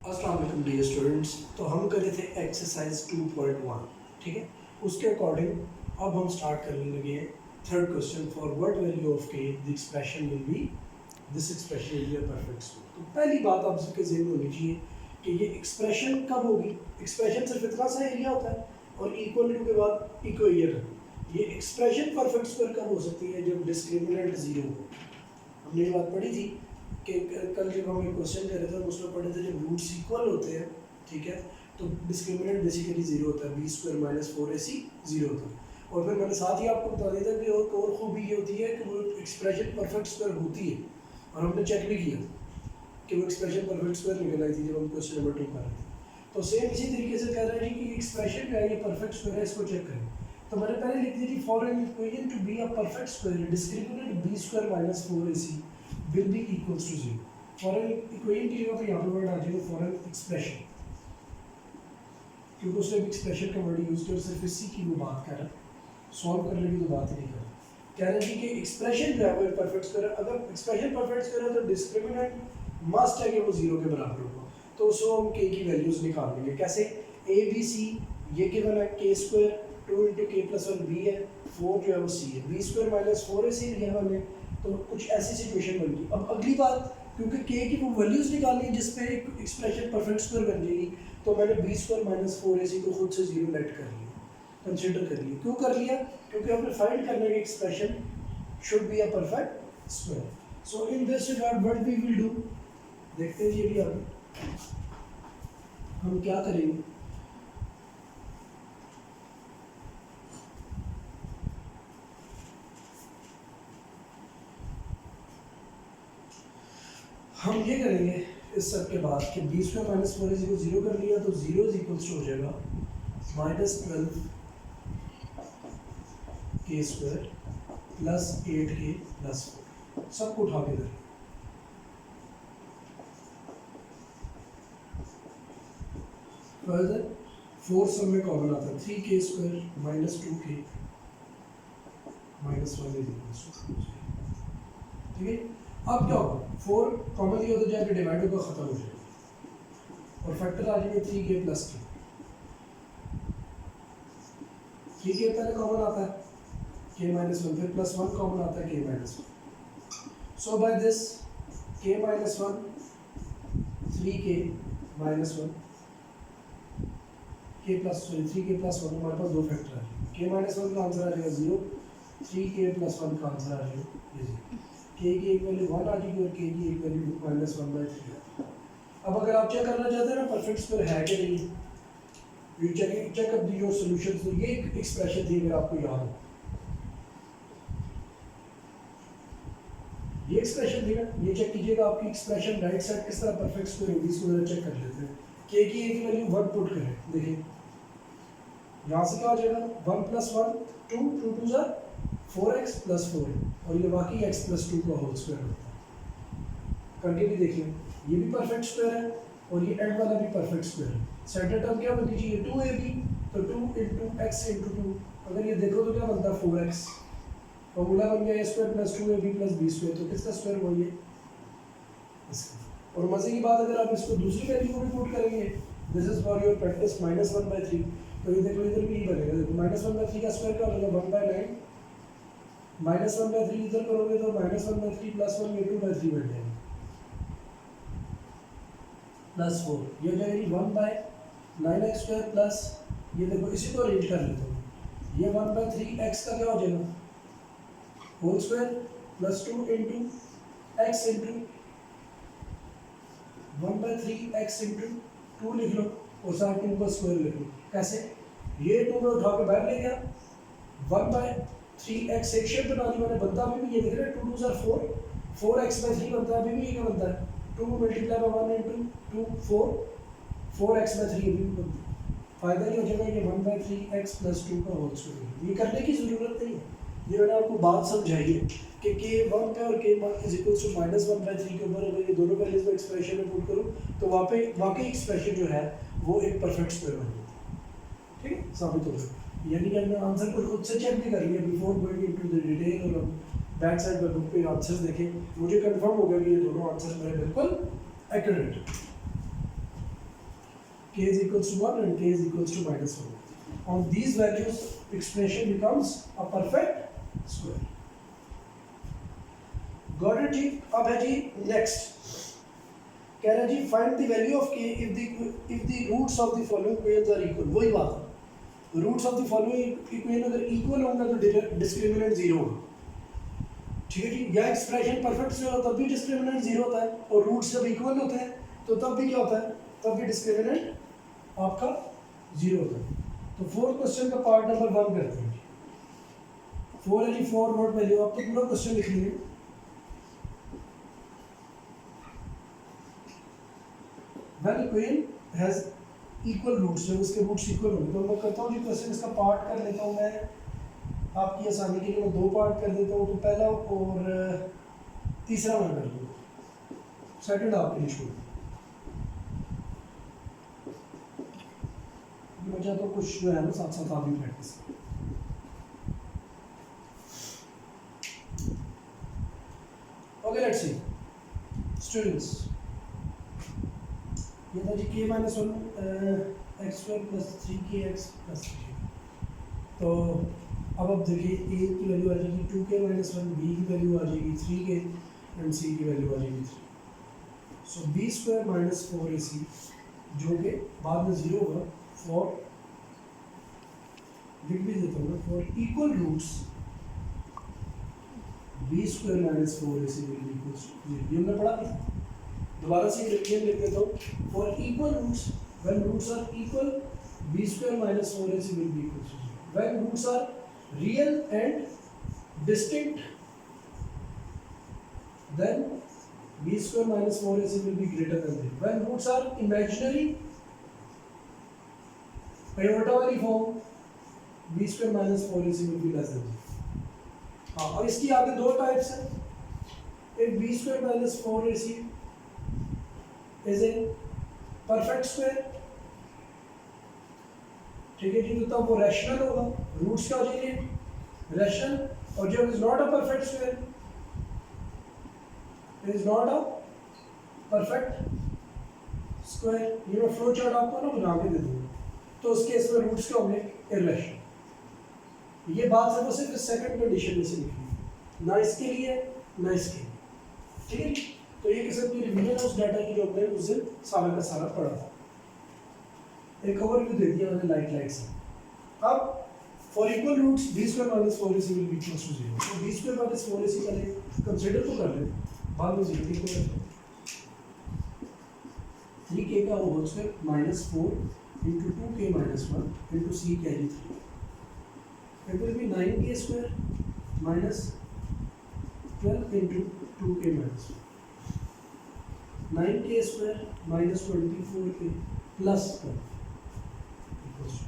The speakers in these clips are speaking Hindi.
अस्सलाम वालेकुम डियर स्टूडेंट्स। तो हम कर रहे थे एक्सरसाइज 2.1, ठीक है। उसके अकॉर्डिंग अब हम स्टार्ट करने लगे हैं third question. For what value of k the expression will be this expression will be a perfect square. तो पहली बात आप सबके ज़हन में होनी चाहिए कि ये एक्सप्रेशन कब होगी। एक्सप्रेशन सिर्फ इतना सा एरिया होता है और इक्वल टू के बाद इक्वेयर। ये एक्सप्रेशन परफेक्ट स्क्वायर कब हो सकती है? जब डिस्क्रिमिनेंट ज़ीरो हो। हमने ये बात पढ़ी थी कि कल जब हम एक क्वेश्चन कर रहे थे उसमें पढ़े थे जब रूट्स इक्वल होते हैं, ठीक है, तो डिस्क्रिमिनेंट बेसिकली जीरो होता है, B square minus 4ac zero होता है। और फिर मैंने साथ ही आपको बता दिया था कि और खूबी ये होती है कि वो एक्सप्रेशन परफेक्ट स्क्वायर होती है, और हमने चेक भी किया कि वो एक्सप्रेशन परफेक्ट स्क्वायर निकल आई थी जब हम क्वेश्चन नंबर 2 कर रहे थे। तो सेम इसी तरीके से कह रहा है कि एक्सप्रेशन जो है ये परफेक्ट स्क्वायर है, इसको चेक करें। तो मैंने पहले लिख दी थी for an equation to be a perfect square discriminant b square minus 4ac will be equals to 0। For an equation की जगह पे यहाँ पे वर्ड आ जाएगा फॉर एन एक्सप्रेशन, क्योंकि उसने एक्सप्रेशन का वर्ड यूज किया और सिर्फ इसी की वो बात कर रहा है, सॉल्व करने की तो बात ही नहीं कर रहा। कह रहे हैं कि एक्सप्रेशन जो है वो परफेक्ट स्क्वायर है। अगर एक्सप्रेशन परफेक्ट स्क्वायर है तो डिस्क्रिमिनेंट मस्ट है कि वो 0 के बराबर होगा। तो उसको हम के की वैल्यूज निकाल लेंगे। कैसे? ए बी सी ये गिवन है के स्क्वायर 2 इंटू के प्लस 1 बी है, 4 जो है वो सी है, बी स्क्वायर माइनस 4ac लिया हमने। तो कुछ ऐसी सिचुएशन बन गई। अब अगली बात, क्योंकि के की वो वैल्यूज निकालनी है जिस पे एक्सप्रेशन परफेक्ट स्क्वायर बन जाएगी, तो मैंने बी स्क्वायर माइनस 4ac को खुद से 0 लेट कर लिया, कंसिडर कर लिया। क्यों कर लिया? क्योंकि हमने फाइंड करना है कि expression should be a perfect square. So in this regard what we will do, देखते हैं ये भी आगे हम क्या करेंगे। हम ये करेंगे इस सब के बाद कि बी स्क्वायर माइनस 4ac को 0 कर लिया, तो 0 इज इक्वल्स टू हो जाएगा माइनस 12 के स्क्वायर प्लस 8k प्लस 4। सबको उठा के इधर फर्दर 4 सब में कॉमन आता है, 3k square minus 2k minus 1 is equals to, ठीक है। अब क्या होगा? 4 कॉमन लिया तो जाके डिवाइड होकर खत्म हो जाएगा और फैक्टर आ जाएंगे 3k प्लस k। 3k पहले कॉमन आता है, k माइनस 1, फिर प्लस 1 कॉमन आता है, k minus 1। So by this k minus 1 3k minus 1 k plus 3k plus 1, हमारे पास दो फैक्टर आ जाएंगे। k माइनस 1 का आंसर आ जाएगा 0, 3k प्लस 1 का आंसर आ जाएगा 0। k की एक वैल्यू 1 आ जाएगी और k की एक वैल्यू माइनस 1/3। अब अगर आप चेक करना चाहते हैं ना परफेक्ट स्क्वायर है कि नहीं, you check up the your solutions. तो ये एक एक्सप्रेशन थी, अगर आपको याद हो, ये एक्सप्रेशन थी ना, ये चेक कीजिएगा आपकी एक्सप्रेशन राइट साइड किस तरह परफेक्ट स्क्वायर होगी। इसको जरा चेक कर लेते हैं। k की एक वैल्यू 1 पुट करें, देखिए यहाँ से क्या हो जाएगा 1 प्लस 1 2, 2 2 ज़ा 4x प्लस 4, और ये वाकई x प्लस 2 का होल स्क्वायर होता है। कंटिन्यू देखिए, ये भी परफेक्ट स्क्वायर है और ये एंड वाला भी परफेक्ट स्क्वायर है। सेंटर टर्म क्या बननी चाहिए? 2ab, तो 2 इंटू एक्स इंटू 2, अगर ये देखो तो क्या बनता है 4x। फॉर्मूला बन गया a square plus 2ab plus b square. तो किसका स्क्वायर हुआ ये? इसका। और मजे की बात, अगर आप इसको दूसरी वैल्यू को भी पुट करेंगे, this is for your practice minus 1/3, तो ये देखो इधर भी यही बनेगा। देखो माइनस 1/3 का स्क्वायर क्या होगा? 1/9 माइनस 1/3 इधर करोगे तो माइनस 1/3 प्लस 1 ये 2/3 बन जाएगा प्लस 4, ये हो जाएगी 1/9x स्क्वायर प्लस, ये देखो इसी को अरेंज कर लेते हो, ये 1/3x का क्या हो जाएगा whole square plus 2 into x into 1/3x into 2 लिख लो और साथ 2 का स्क्वायर लिख लो। कैसे? ये 2 में उठा के बाहर ले गया, 1/3x एक शेप बना दी मैंने, बनता अभी भी ये दिख रहा है 2 2 ज़ा 4, 4x/3 बनता है, अभी भी ये क्या बनता है 2 मल्टीप्लाई बाय 1 इंटू 2 4, 4x/3 अभी भी बनता है। फायदा ये हो जाएगा कि 1/3x प्लस 2 का होल स्क्वायर। ये करने की ज़रूरत नहीं है, ये मैंने आपको बात समझाई है कि k 1 पे और k is equals to minus 1/3 के ऊपर अगर ये दोनों वैल्यूज को एक्सप्रेशन में पुट करो तो वाकई एक्सप्रेशन जो है वो एक परफेक्ट स्क्वायर बन जाता है, ठीक है, साबित हो गया। यानी कि हमने आंसर को खुद से चेक भी कर लिया before going into the detail, और बैक साइड पर बुक पे आंसर्स देखें, मुझे कंफर्म हो गया कि ये दोनों आंसर्स मेरे बिल्कुल accurate. k is equals to 1 and k is equals to -1. On these values expression becomes a perfect square. Got it जी? अब है जी next, कह रहा है जी find the value of k if the roots of the following equations are equal. वही बात है, roots of the following equation अगर equal होंगे तो डिस्क्रिमिनेंट जीरो होगा, ठीक है जी. या एक्सप्रेशन परफेक्ट स्क्वायर हो तब भी डिस्क्रिमिनेंट जीरो होता है, और रूट्स जब इक्वल होते हैं तो तब भी क्या होता है, तब भी डिस्क्रिमिनेंट आपका जीरो होता है. तो फोर्थ क्वेश्चन का पार्ट नंबर 1 करते हैं. 4 है जी, 4 नोट वैल्यू. आप तो पूरा क्वेश्चन लिख लीजिए. When equation has equal roots, जब उसके रूट्स इक्वल होंगे, तो मैं करता हूँ जी क्वेश्चन इसका पार्ट कर लेता हूँ मैं आपकी आसानी के लिए. मैं 2 पार्ट कर देता हूँ, तो पहला और तीसरा मैं कर दूँ, सेकंड आपके लिए छोड़. मैं चाहता हूँ कुछ जो है ना साथ साथ आप भी प्रैक्टिस करें. ओके लेट्स सी स्टूडेंट्स, ये था जी k - 1 x² + 3kx + 3. तो अब आप देखिए a की वैल्यू आ जाएगी 2k - 1, b की वैल्यू आ जाएगी 3k एंड c की वैल्यू आ जाएगी 3. सो b² - 4ac जो कि बाद में 0 होगा. फॉर लिख भी देता हूँ, for equal roots b² - 4ac will be equal to 0. ये हमने पढ़ा था. दोबारा से रिवीजन लिख देता हूँ. For equal roots, when roots are equal, b² - 4ac will be equal to 0. When roots are real and distinct, then b² - 4ac will be greater than 0. When roots are imaginary, iota वाली form, b² - 4ac will be less than 0. हाँ, और इसकी आगे दो टाइप्स हैं. एक b² - 4ac is a perfect square, ठीक है जी. तो तब वो रैशनल होगा, रूट्स क्या हो जाएंगे, रैशनल. और जब is not a perfect square, it is not a perfect square. ये मैं फ्लो चार्ट आपको ना बना के दे दूंगा. तो उस केस में रूट्स क्या होंगे, इररेशनल. ये बात है वो सिर्फ सेकंड कंडीशन में से लिखी है, ना इसके लिए ना इसके लिए, ठीक है. तो ये किस्म की रिवीजन है उस डाटा की जो हमने उस दिन सारा का सारा पढ़ा था. एक ओवरव्यू दे दिया मैंने लाइट से. अब for equal roots b² - 4ac will be equal to 0. तो b² - 4ac का ले कंसीडर तो कर ले, बाद में 0 की कोई 3k का whole square -4 into 2k - 1 into c carry 3. It will be 9k² minus 12 into 2k minus 1. 9k² minus 24k plus 12 equals to,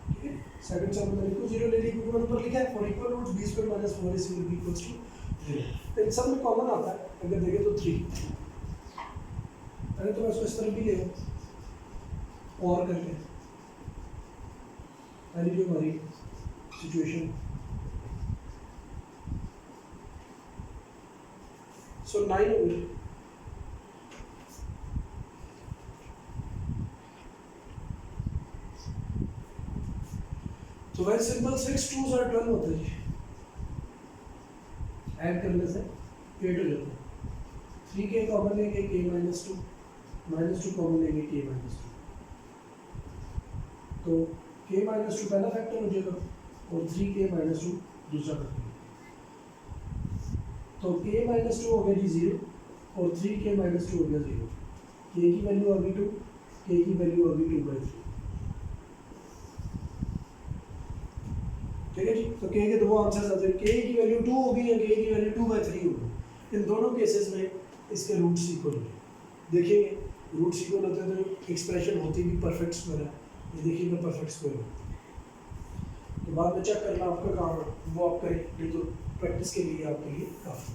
ठीक है. सेकंड टर्म में लिखो 0 ले ली क्योंकि मैंने ऊपर लिखा है for equal roots b² - 4ac will be equals to 0. तो इन सब में कॉमन आता है, अगर देखें तो 3. अरे तो मैं इसको इस तरह भी ले और करके पहली जो हमारी सिचुएशन. सो 9 हो गई. तो वेरी सिंपल, 6 2s are 12 होता है जी. ऐड करने से 8 हो जाता है. 3k कॉमन लेंगे k - 2, -2 कॉमन लेंगे k - 2. तो k - 2 पहला फैक्टर हो जाएगा और 3k - 2 दूसरा फैक्टर. तो k - 2 हो गया जी 0 और 3k - 2 हो गया 0. k की वैल्यू आ गई 2, k की वैल्यू आ गई 2/3, ठीक है जी. तो k के दो आंसर्स आते हैं. k की वैल्यू 2 होगी या k की वैल्यू 2/3 होगी. इन दोनों केसेस में इसके रूट्स इक्वल होंगे. देखिए रूट्स इक्वल होते हैं तो एक्सप्रेशन होती भी परफेक्ट स्क्वायर है. ये देखिएगा परफेक्ट स्क्वायर है. तो बाद में चेक करना आपका काम है, वो आप करें, नहीं तो प्रैक्टिस के लिए आपके लिए काफ़ी.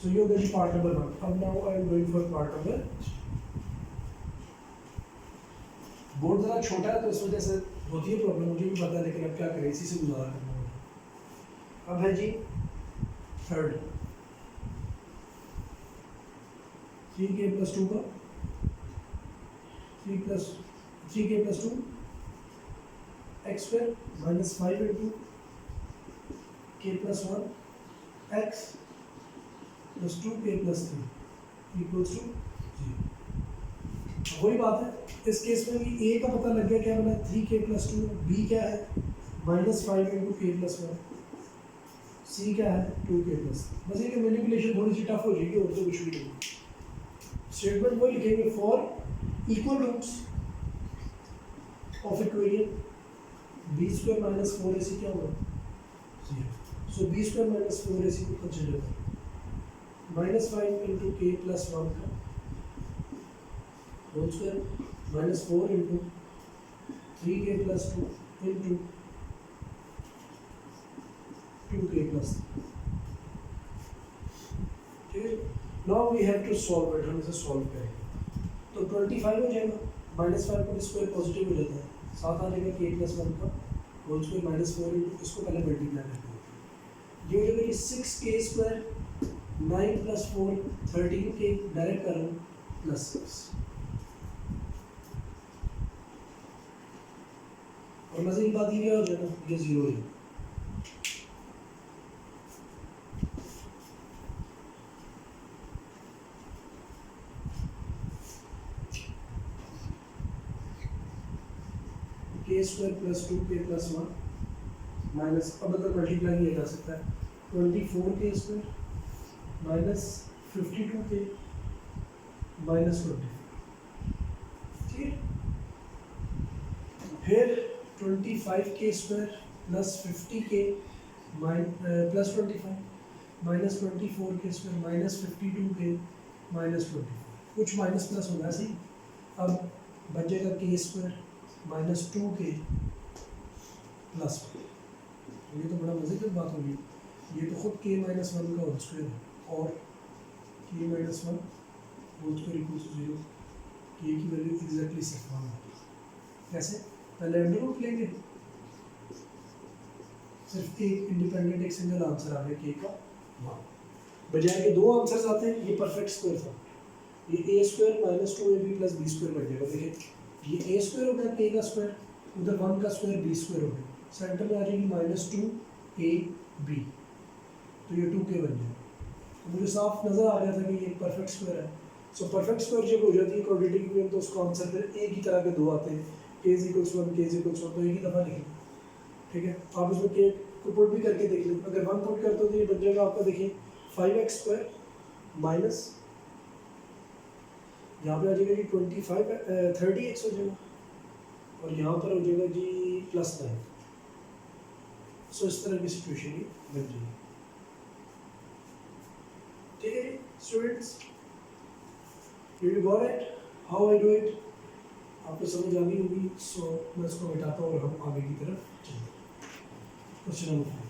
सो ये होगा जी पार्ट नंबर 1. अब now I am going for part number. Board ज़रा छोटा है तो इस वजह से होती है प्रॉब्लम, मुझे भी पता है, लेकिन अब क्या करें, इसी से गुजारा करना होगा. अब है जी थर्ड, 3k + 2 का 3k plus 2 x square minus 5 into k plus 1 x plus 2k plus 3 equals to 0। वही बात है, इस केस में भी a का पता लग गया, क्या बना 3k plus 2, b क्या है minus 5 into k plus 1, c क्या है 2k plus 3। बस ये मैनिपुलेशन थोड़ी सी टफ हो जाएगी और तो कुछ भी नहीं। स्टेटमेंट वो लिखेंगे for equal roots of equation b square minus 4ac क्या होगा 0। सो b square minus 4ac को कंसीडर करें -5 into k plus 1 का whole square -4 into 3k plus 2 into 2k plus 3। ठीक है, now we have to solve it, हम इसे सॉल्व करेंगे। तो 25 हो जाएगा, -5 का स्क्वायर पॉजिटिव हो जाता है, साथ आ जाएगा k plus 1 का होल स्क्वायर -4 into, इसको पहले मल्टीप्लाई करते हैं, ये हो जाएगा 6k square 9 plus 4 13k, direct कर रहा हूँ प्लस 6। और मजे की बात ये क्या हो जाएगा, ये 0 है। k square plus 2k plus 1 minus, अब अगर मल्टीप्लाई किया जा सकता है 24k square minus 52k minus 20। ठीक है, फिर 25k square plus 50k plus 25 minus 24k square minus 52k minus 24, कुछ माइनस प्लस होगा सही। अब बच जाएगा k square minus 2k plus 1। ये तो बड़ा मजे की बात होगी, ये तो खुद k माइनस 1 का होल स्क्वायर है और k minus 1 whole square equal to 0, k की वैल्यू एग्जैक्टली सिर्फ 1 है। कैसे, पहले अंडर रूट लेंगे, सिर्फ एक इंडिपेंडेंट एक सिंगल आंसर आ गया k का 1, बजाय के दो आंसर्स आते हैं। ये परफेक्ट स्क्वायर था, ये a square minus 2ab plus b square बन जाएगा। देखिए ये a स्क्वायर हो गया k का स्क्वायर, उधर 1 का स्क्वायर b स्क्वायर हो गया, सेंटर में आ जाएगी -2ab, तो ये 2k बन जाएगा। तो मुझे साफ नज़र आ गया था कि ये एक परफेक्ट स्क्वायर है। सो परफेक्ट स्क्वायर जब हो जाती है क्वाड्रेटिक इक्वेशन, तो उसका आंसर फिर एक ही तरह के दो आते हैं, k = 1 k = 1, तो एक ही दफ़ा लिखें। ठीक है, आप इसमें k को पुट भी करके देख लें, अगर 1 पुट करते हो तो ये बन जाएगा आपका, देखिए 5x स्क्वायर माइनस यहाँ पे आ जाएगा जी 30x हो जाएगा, और यहाँ पर हो जाएगा जी +9। सो इस तरह की सिचुएशन ही बन जाएगी। ठीक है जी students, you got it how I do it, आपको समझ आ गई होगी। सो मैं इसको मिटाता हूँ और हम आगे की तरफ चलते हैं। Question number 5।